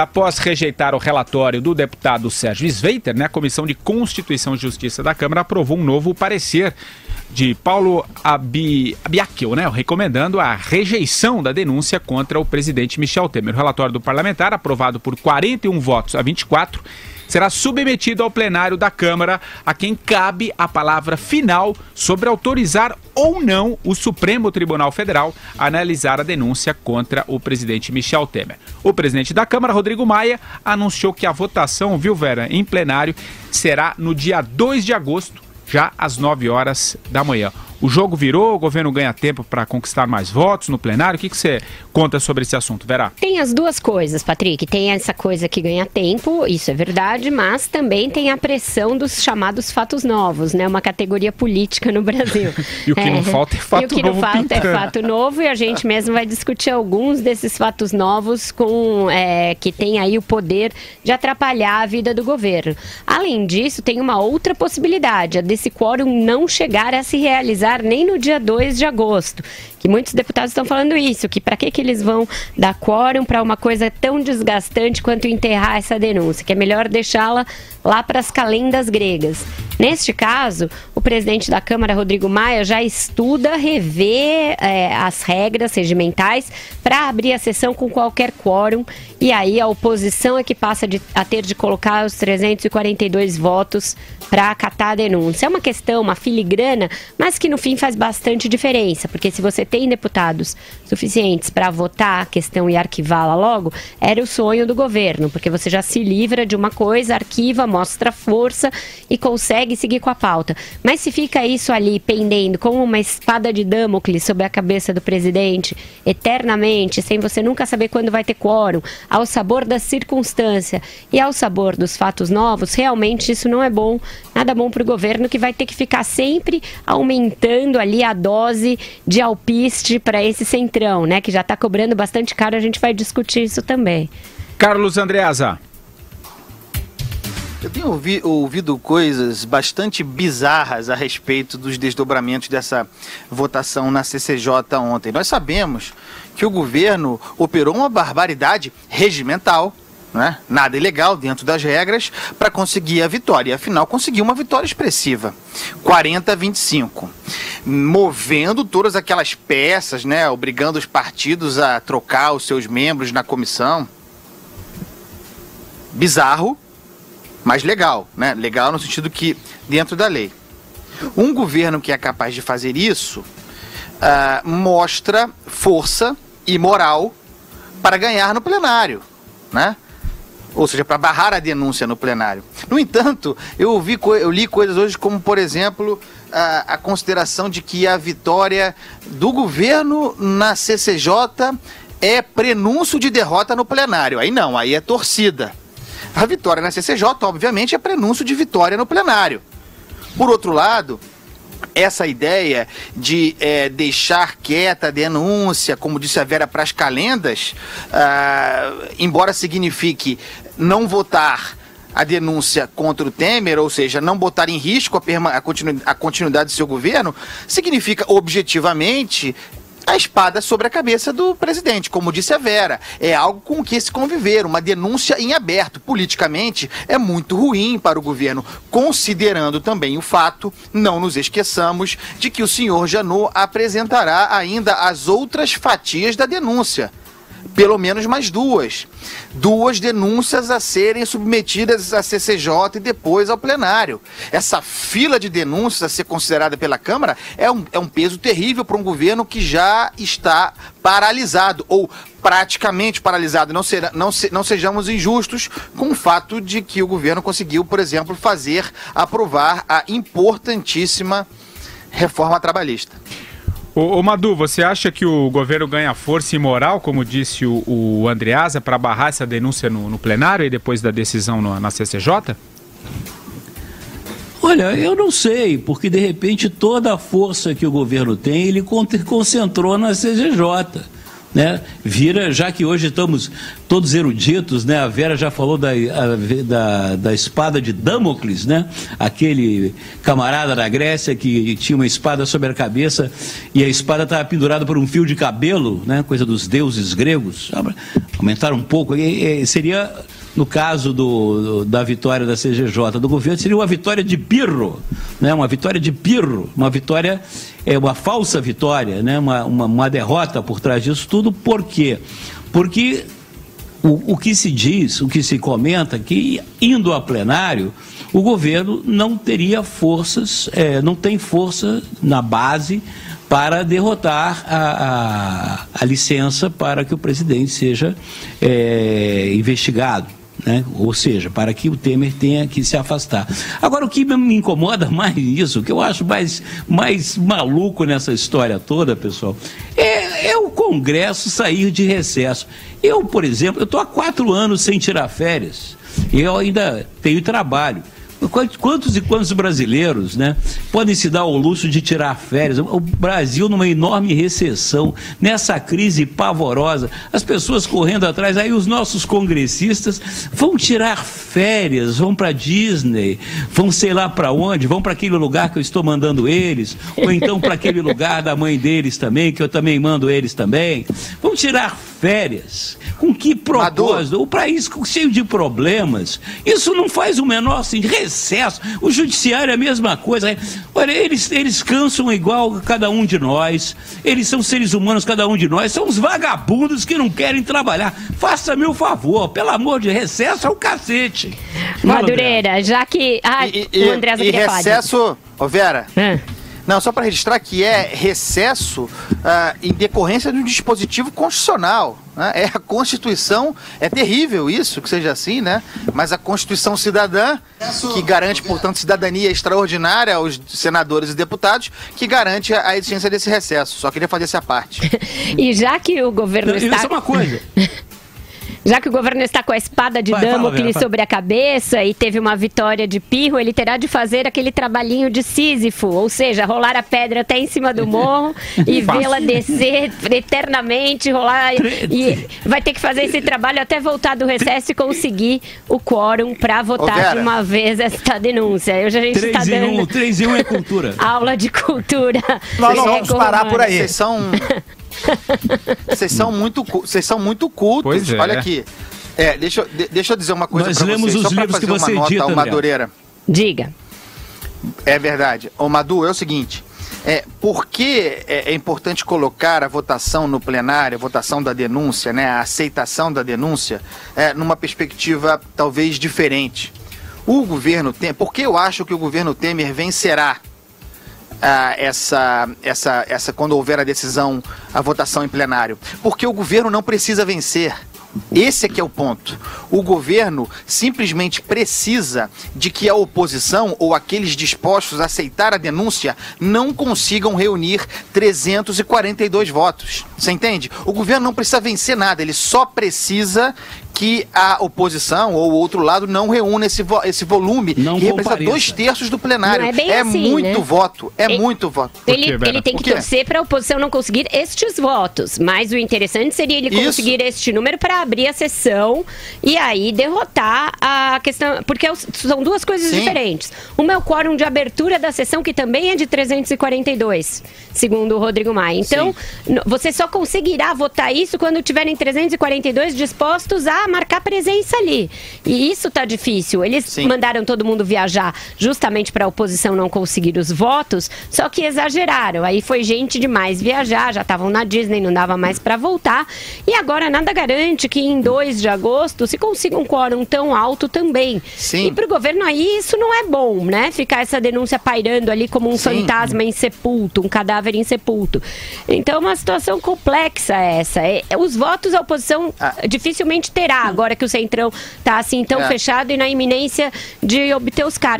Após rejeitar o relatório do deputado Sérgio Sveiter, a Comissão de Constituição e Justiça da Câmara aprovou um novo parecer de Paulo Abiacchio, recomendando a rejeição da denúncia contra o presidente Michel Temer. O relatório do parlamentar, aprovado por 41 votos a 24, será submetido ao plenário da Câmara, a quem cabe a palavra final sobre autorizar ou não o Supremo Tribunal Federal a analisar a denúncia contra o presidente Michel Temer. O presidente da Câmara, Rodrigo Maia, anunciou que a votação, Vera, em plenário, será no dia 2 de agosto, já às 9 horas da manhã. O jogo virou, o governo ganha tempo para conquistar mais votos no plenário. O que você conta sobre esse assunto, Vera? Tem as duas coisas, Patrick. Tem essa coisa que ganha tempo, isso é verdade, mas também tem a pressão dos chamados fatos novos, uma categoria política no Brasil. E o que não falta é fato novo. E o que não falta é fato novo, e a gente mesmo vai discutir alguns desses fatos novos que tem aí o poder de atrapalhar a vida do governo. Além disso, tem uma outra possibilidade, a desse quórum não chegar a se realizar nem no dia 2 de agosto, que muitos deputados estão falando isso, que para que eles vão dar quórum para uma coisa tão desgastante quanto enterrar essa denúncia, que é melhor deixá-la lá para as calendas gregas. Neste caso, o presidente da Câmara, Rodrigo Maia, já estuda rever as regras regimentais para abrir a sessão com qualquer quórum, e aí a oposição é que passa a ter de colocar os 342 votos para acatar a denúncia. É uma questão, uma filigrana, mas que no fim faz bastante diferença, porque se você tem deputados suficientes para votar a questão e arquivá-la logo, era o sonho do governo, porque você já se livra de uma coisa, arquiva, mostra força e consegue seguir com a pauta. Mas se fica isso ali pendendo como uma espada de Damocles sobre a cabeça do presidente eternamente, sem você nunca saber quando vai ter quórum, ao sabor da circunstância e ao sabor dos fatos novos, realmente isso não é bom, nada bom para o governo, que vai ter que ficar sempre aumentando ali a dose de alpiste para esse centrão, que já está cobrando bastante caro. A gente vai discutir isso também. Carlos Andreasa. Eu tenho ouvido coisas bastante bizarras a respeito dos desdobramentos dessa votação na CCJ ontem. Nós sabemos que o governo operou uma barbaridade regimental, nada ilegal dentro das regras, para conseguir a vitória. E, afinal, conseguiu uma vitória expressiva, 40-25, movendo todas aquelas peças, obrigando os partidos a trocar os seus membros na comissão. Bizarro, mas legal, legal no sentido que dentro da lei. Um governo que é capaz de fazer isso mostra força e moral para ganhar no plenário, ou seja, para barrar a denúncia no plenário. No entanto, eu li coisas hoje como, por exemplo, a consideração de que a vitória do governo na CCJ é prenúncio de derrota no plenário. Aí não, aí é torcida. A vitória na CCJ, obviamente, é prenúncio de vitória no plenário. Por outro lado, essa ideia de deixar quieta a denúncia, como disse a Vera, para as calendas, embora signifique não votar a denúncia contra o Temer, ou seja, não botar em risco a continuidade do seu governo, significa objetivamente a espada sobre a cabeça do presidente, como disse a Vera. É algo com o que se conviver, uma denúncia em aberto. Politicamente, é muito ruim para o governo, considerando também o fato, não nos esqueçamos, de que o senhor Janot apresentará ainda as outras fatias da denúncia. Pelo menos mais duas denúncias a serem submetidas à CCJ e depois ao plenário. Essa fila de denúncias a ser considerada pela Câmara é um peso terrível para um governo que já está paralisado, ou praticamente paralisado. Não sejamos injustos com o fato de que o governo conseguiu, por exemplo, aprovar a importantíssima reforma trabalhista. Ô Madu, você acha que o governo ganha força e moral, como disse o Andreasa, para barrar essa denúncia no plenário e depois da decisão na CCJ? Olha, eu não sei, porque de repente toda a força que o governo tem, ele concentrou na CCJ. né, vira, já que hoje estamos todos eruditos, né, a Vera já falou da espada de Damocles, né, aquele camarada da Grécia que tinha uma espada sobre a cabeça e a espada estava pendurada por um fio de cabelo, né, coisa dos deuses gregos. Aumentaram um pouco, seria, no caso da vitória da CGJ do governo, seria uma vitória de pirro, né, uma vitória de pirro, uma vitória, uma falsa vitória, né, uma derrota por trás disso tudo. Por quê? Porque o que se diz, o que se comenta, que indo a plenário, o governo não teria forças, não tem força na base para derrotar a licença para que o presidente seja investigado, né? Ou seja, para que o Temer tenha que se afastar. Agora, o que me incomoda mais nisso, o que eu acho mais maluco nessa história toda, pessoal, é o Congresso sair de recesso. Eu, por exemplo, estou há 4 anos sem tirar férias, e eu ainda tenho trabalho. Quantos e quantos brasileiros, né, podem se dar ao luxo de tirar férias? O Brasil numa enorme recessão, nessa crise pavorosa, as pessoas correndo atrás, aí os nossos congressistas vão tirar férias, vão para Disney, vão sei lá para onde, vão para aquele lugar que eu estou mandando eles, ou então para aquele lugar da mãe deles também, que eu também mando eles também. Vão tirar férias. Com que propósito? O país cheio de problemas. Isso não faz o menor sentido. Recesso. O judiciário é a mesma coisa. Olha, eles cansam igual cada um de nós. Eles são seres humanos, cada um de nós. São os vagabundos que não querem trabalhar. Faça-me o favor. Pelo amor de recesso é o cacete. Madureira, já que... o André e recesso... Ô, Vera... Não, só para registrar que é recesso em decorrência de um dispositivo constitucional, né? É a Constituição, é terrível isso, que seja assim, né? Mas a Constituição Cidadã, que garante, portanto, cidadania extraordinária aos senadores e deputados, que garante a existência desse recesso. Só queria fazer essa parte. E já que o governo está... Isso é uma coisa... Já que o governo está com a espada de Damocles sobre a cabeça e teve uma vitória de pirro, ele terá de fazer aquele trabalhinho de Sísifo, ou seja, rolar a pedra até em cima do morro e vê-la descer eternamente, rolar e vai ter que fazer esse trabalho até voltar do recesso e conseguir o quórum para votar de uma vez esta denúncia. Hoje a gente está dando 3 em 1 é cultura. Aula de cultura. Nós não vamos parar por aí. Vocês são muito cultos. Pois é. Olha aqui. Deixa eu dizer uma coisa para vocês. Nós lemos os livros que você edita, Madureira. Diga. É verdade. Ô, Madu, é o seguinte. Por que é importante colocar a votação no plenário, a votação da denúncia, né, a aceitação da denúncia, numa perspectiva talvez diferente? O governo Temer... Por que eu acho que o governo Temer vencerá quando houver a decisão, a votação em plenário? Porque o governo não precisa vencer. Esse é que é o ponto. O governo simplesmente precisa de que a oposição ou aqueles dispostos a aceitar a denúncia não consigam reunir 342 votos. Você entende? O governo não precisa vencer nada, ele só precisa que a oposição ou o outro lado não reúna esse volume que representa 2/3 do plenário. Não é bem assim, muito, né? Voto. Muito voto. Ele tem que torcer para a oposição não conseguir estes votos. Mas o interessante seria ele conseguir este número para abrir a sessão e aí derrotar a questão. Porque são duas coisas diferentes. Uma é o quórum de abertura da sessão, que também é de 342, segundo o Rodrigo Maia. Então, você só conseguirá votar isso quando tiverem 342 dispostos a marcar presença ali. E isso tá difícil. Eles mandaram todo mundo viajar justamente para a oposição não conseguir os votos, só que exageraram. Aí foi gente demais viajar, já estavam na Disney, não dava mais para voltar. E agora nada garante que em 2 de agosto se consiga um quórum tão alto também. E para o governo aí isso não é bom, né? Ficar essa denúncia pairando ali como um fantasma insepulto, um cadáver insepulto. Então é uma situação complexa essa. Os votos a oposição dificilmente terá, agora que o Centrão está assim tão fechado e na iminência de obter os cargos.